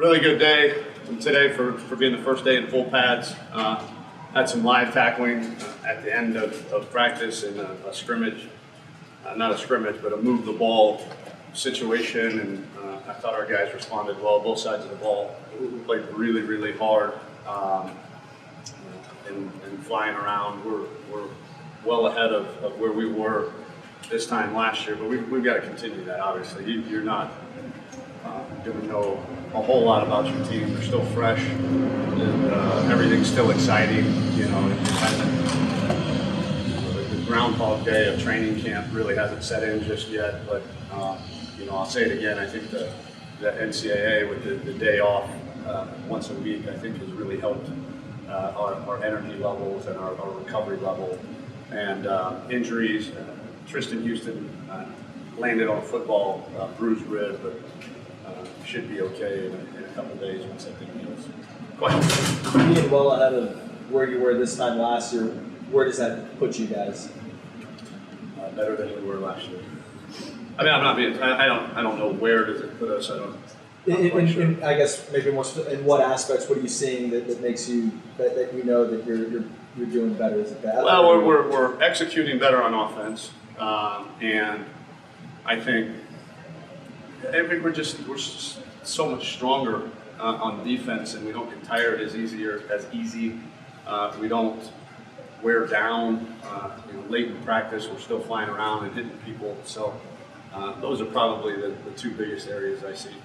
Really good day today for being the first day in full pads. Had some live tackling at the end of practice in a scrimmage, not a scrimmage, but a move the ball situation, and I thought our guys responded well, both sides of the ball. We played really, really hard and flying around. We're well ahead of where we were this time last year, but we've got to continue that, obviously. You're not going to know a whole lot about your team. They're still fresh, and everything's still exciting. You know, it just hasn't, the groundhog day of training camp really hasn't set in just yet. But you know, I'll say it again. I think the NCAA with the day off once a week, I think, has really helped our energy levels and our recovery level. And injuries. Tristan Houston landed on a football bruised rib, but should be okay in a couple days once that thing heals. Question. Being well ahead of where you were this time last year, where does that put you guys? Better than we were last year. I mean, I'm not being. I don't know where does it put us. I don't. In I guess maybe more. In what aspects? What are you seeing that makes you that you know that you're doing better? Is it that? Well, we're executing better on offense, and I think we're just so much stronger on defense, and we don't get tired as easy. We don't wear down. You know, late in practice, we're still flying around and hitting people. So those are probably the two biggest areas I see.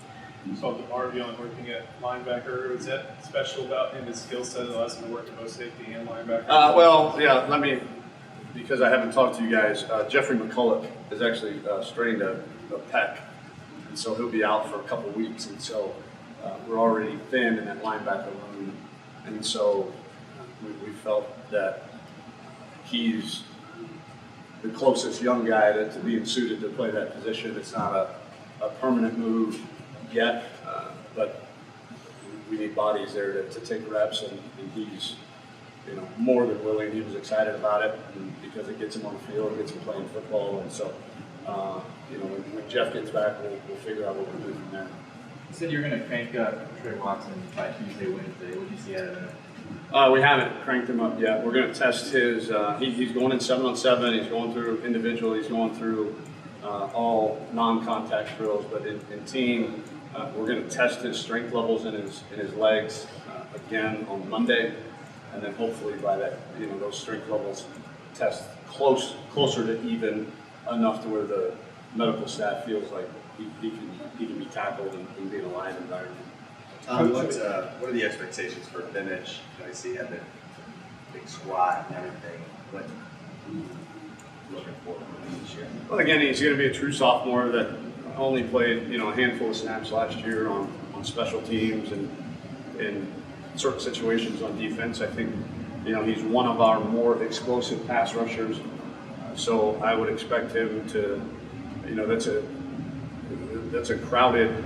You saw DeMarvion working at linebacker. Was that special about him, his skill set allows him to work at both safety and linebacker? Well, yeah, because I haven't talked to you guys, Jeffrey McCulloch is actually strained a pec, and so he'll be out for a couple weeks, and so we're already thin in that linebacker room, and so we felt that he's the closest young guy to being suited to play that position. It's not a permanent move yet, but we need bodies there to take reps, and he's more than willing. He was excited about it because it gets him on the field, it gets him playing football, and so when Jeff gets back, we'll figure out what we're doing from there. You said you're going to crank up Trey Watson by Tuesday, Wednesday. What do you see out of that? We haven't cranked him up yet. We're going to test his. He's going in 7-on-7. He's going through individual. He's going through all non-contact drills. But in team, we're going to test his strength levels in his legs again on Monday, and then hopefully by that, those strength levels test closer to even enough to where the medical staff feels like he can be tackled and be in a live environment. What are the expectations for finish? I see you have the big squat and everything. What are you looking for this year? Well, again, he's going to be a true sophomore that only played a handful of snaps last year on special teams and in certain situations on defense. I think he's one of our more explosive pass rushers. So I would expect him to, that's a crowded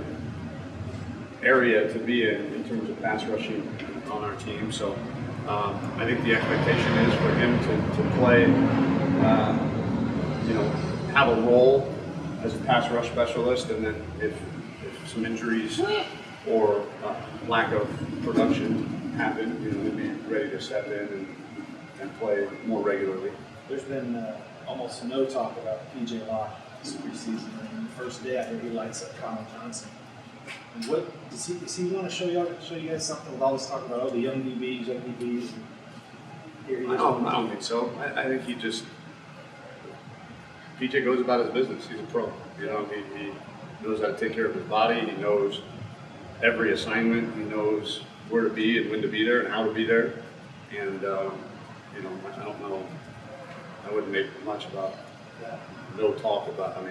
area to be in terms of pass rushing on our team. So I think the expectation is for him to play, have a role as a pass rush specialist, and then if some injuries or lack of production happen, he'll be ready to step in and play more regularly. There's been almost no talk about PJ Locke this preseason. And the first day, I heard he lights up Connell Johnson. And what does he want to show you guys something with all this talk about the young DBs? I don't think so. I think PJ goes about his business. He's a pro. He knows how to take care of his body. He knows every assignment. He knows where to be and when to be there and how to be there. And I don't know. I wouldn't make much about no talk about. I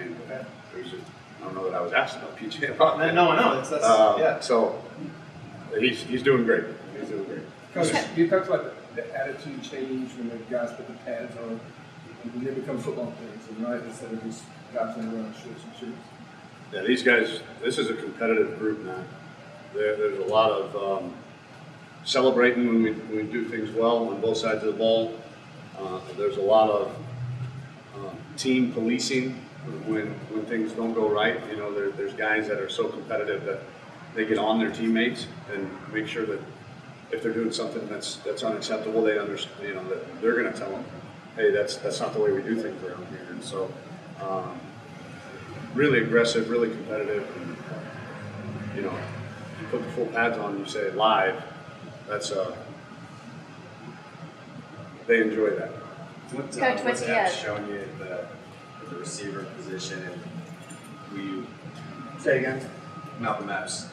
don't know that I was asked about PJ about that. No, that's yeah. So he's doing great. He's doing great. Coach, you talked about the attitude change when the guys put the pads on and when they become football players, right? Instead of just guys running around shorts and shoes. Yeah, these guys. This is a competitive group now. There's a lot of celebrating when we do things well on both sides of the ball. There's a lot of team policing when things don't go right. There's guys that are so competitive that they get on their teammates and make sure that if they're doing something that's unacceptable, they understand, that they're going to tell them, hey, that's not the way we do things around here. And so, really aggressive, really competitive. And, you put the full pads on and you say live, they enjoy that. What's Coach, App showing you at the receiver position, and we say again? Malcolm Epps.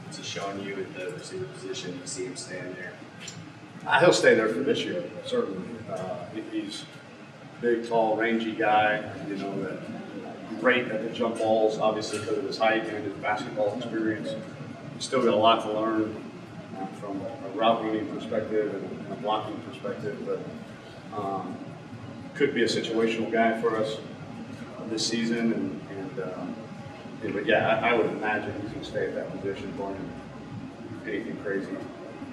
What's he showing you at the receiver position? You see him stand there. He'll stay there for this year, certainly. He's a big, tall, rangy guy. Great at the jump balls, obviously because of his height and his basketball experience. He's still got a lot to learn from a route running perspective and a blocking perspective, but could be a situational guy for us this season. But yeah, I would imagine he's going to stay at that position, barring anything crazy.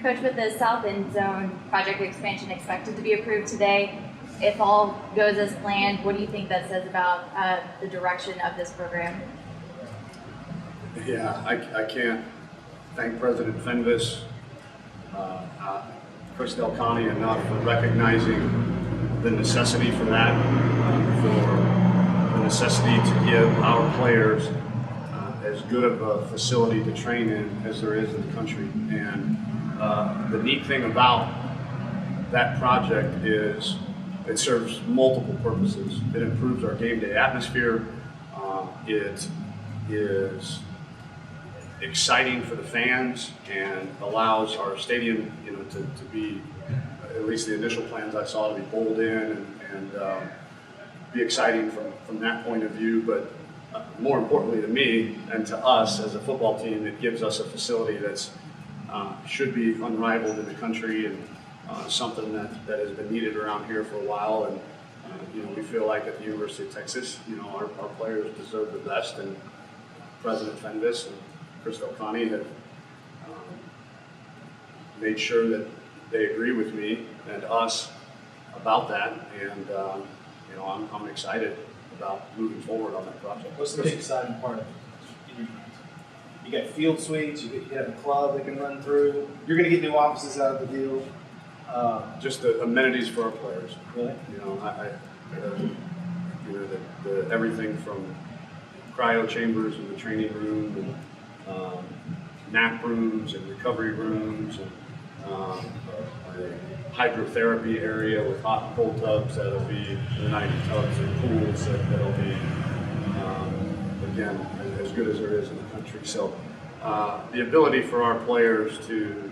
Coach, with the South End Zone project expansion expected to be approved today, if all goes as planned, what do you think that says about the direction of this program? Yeah, I can't thank President Fenves, Chris Delcani enough for recognizing the necessity for that, for the necessity to give our players as good of a facility to train in as there is in the country. And the neat thing about that project is it serves multiple purposes. It improves our game day atmosphere. It is exciting for the fans and allows our stadium, to be, at least the initial plans I saw, to be bowled in and be exciting from that point of view. But more importantly to me and to us as a football team, it gives us a facility that's should be unrivaled in the country and something that has been needed around here for a while. And we feel like at the University of Texas, our players deserve the best, and President Fenves and Chris Delcani have made sure that they agree with me and us about that, and I'm excited about moving forward on that project. What's the most exciting part of it? You got field suites, you have a club that can run through, you're going to get new offices out of the deal. Just the amenities for our players. Really? The everything from cryo chambers in the training room and nap rooms and recovery rooms and a hydrotherapy area with hot and cold tubs that'll be 90 tubs and pools that'll be again as good as there is in the country. So the ability for our players to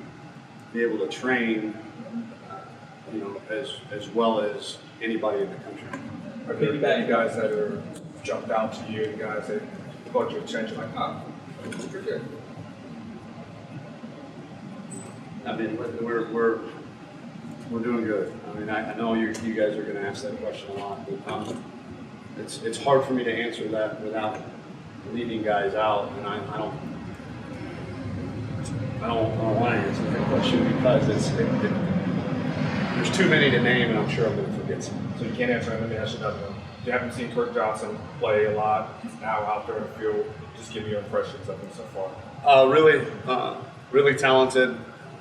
be able to train as well as anybody in the country. Are there any guys that are jumped out to you, the guys that caught your attention, like, it's pretty good? I mean, we're doing good. I mean, I know you guys are going to ask that question a lot, but it's hard for me to answer that without leaving guys out, and I don't want to answer that question because there's too many to name, and I'm sure I'm going to forget some. So you can't answer it. Let me ask you another one. You haven't seen Kirk Johnson play a lot. He's now out there in the field. Just give me your impressions of him so far. Really talented,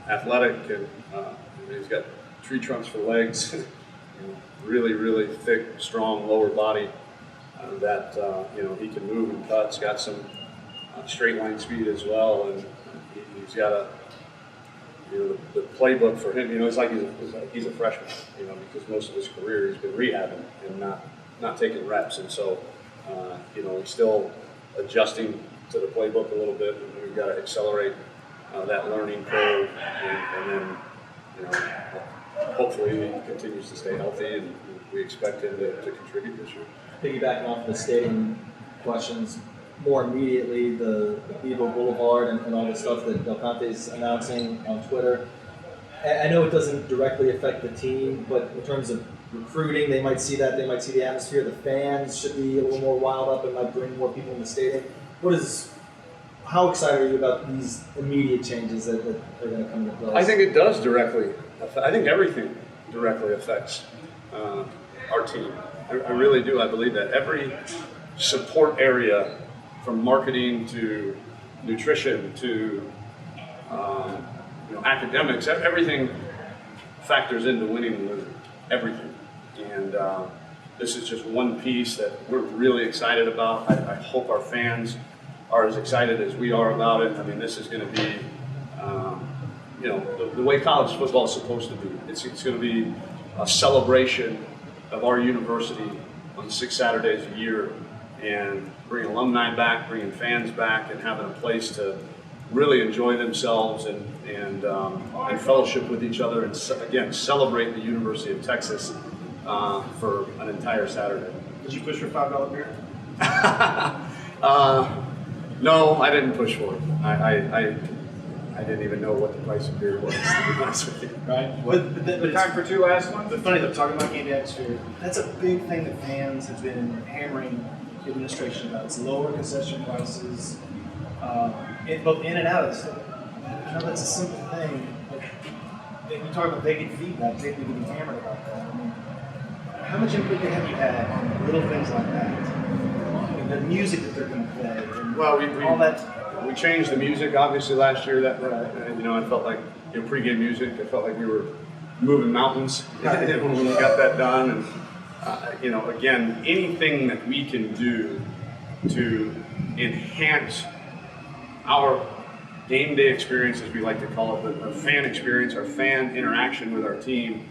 athletic, and he's got tree trunks for legs. Really, really thick, strong lower body that he can move and cut. He's got some straight line speed as well, and he's got the playbook for him. He's a freshman. Because most of his career he's been rehabbing and not taking reps, and so he's still adjusting to the playbook a little bit. And we've got to accelerate that learning curve, and then hopefully he continues to stay healthy, and we expect him to contribute this year. Piggybacking off the stadium questions, more immediately the Beaver Boulevard and all the stuff that Del Conte's announcing on Twitter. I know it doesn't directly affect the team, but in terms of recruiting, they might see that. They might see the atmosphere. The fans should be a little more wild up and might bring more people in the stadium. How excited are you about these immediate changes that are going to come into place? I think it does directly. I think everything directly affects our team. I really do. I believe that every support area, from marketing to nutrition to academics, everything factors into winning the everything. And this is just one piece that we're really excited about. I hope our fans are as excited as we are about it. I mean, this is going to be, the way college football is supposed to be. It's going to be a celebration of our university on 6 Saturdays a year, and bring alumni back, bringing fans back, and having a place to really enjoy themselves and fellowship with each other, and again celebrate the University of Texas for an entire Saturday. Did you push for $5 beer? No, I didn't push for it. I didn't even know what the price of beer was, to be honest with you. Right. But time for two last ones? But funny though, talking about game day atmosphere, that's a big thing that fans have been hammering the administration about. It's lower concession prices, both in and out of the stadium. I know that's a simple thing, but you talk about they get feedback, they've been getting hammered about that. I mean, how much input have you had on little things like that? I mean, the music that they're going to play, and all that. We changed the music obviously last year. That I felt like pregame music. I felt like we were moving mountains when we got that done. And again, anything that we can do to enhance our game day experience, as we like to call it, the fan experience, our fan interaction with our team.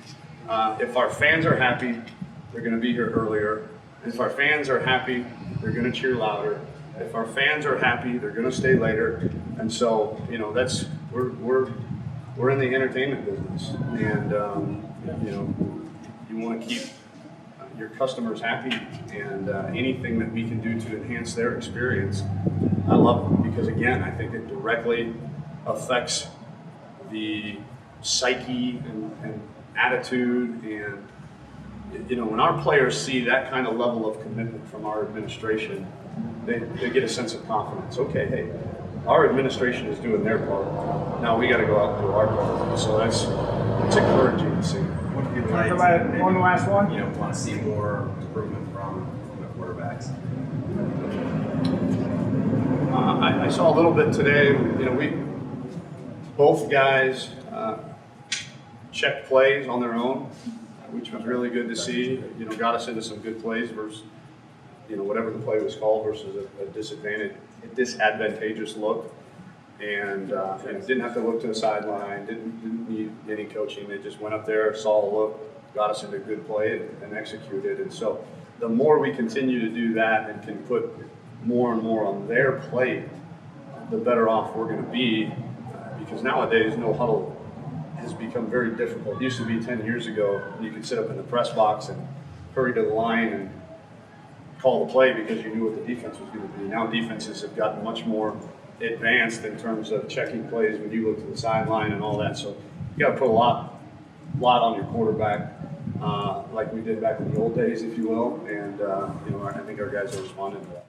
If our fans are happy, they're going to be here earlier. If our fans are happy, they're going to cheer louder. If our fans are happy, they're going to stay later. And so, that's we're in the entertainment business, and you want to keep your customers happy, and anything that we can do to enhance their experience, I love it, because again, I think it directly affects the psyche and attitude, and when our players see that kind of level of commitment from our administration, they get a sense of confidence. Okay, hey, our administration is doing their part. Now we got to go out and do our part. So it's encouraging to see. What do you like? One last one. Want to see more improvement from the quarterbacks? I saw a little bit today. Both guys checked plays on their own, which was really good to see. Got us into some good plays versus whatever the play was called versus a disadvantageous look, and didn't have to look to the sideline, didn't need any coaching. They just went up there, saw a look, got us into a good play, and executed. And so the more we continue to do that and can put more and more on their plate, the better off we're going to be, because nowadays no huddle has become very difficult. It used to be 10 years ago, you could sit up in the press box and hurry to the line and call the play because you knew what the defense was going to be. Now defenses have gotten much more advanced in terms of checking plays when you look to the sideline and all that. So you got to put a lot on your quarterback, like we did back in the old days, if you will. And I think our guys are responding to that.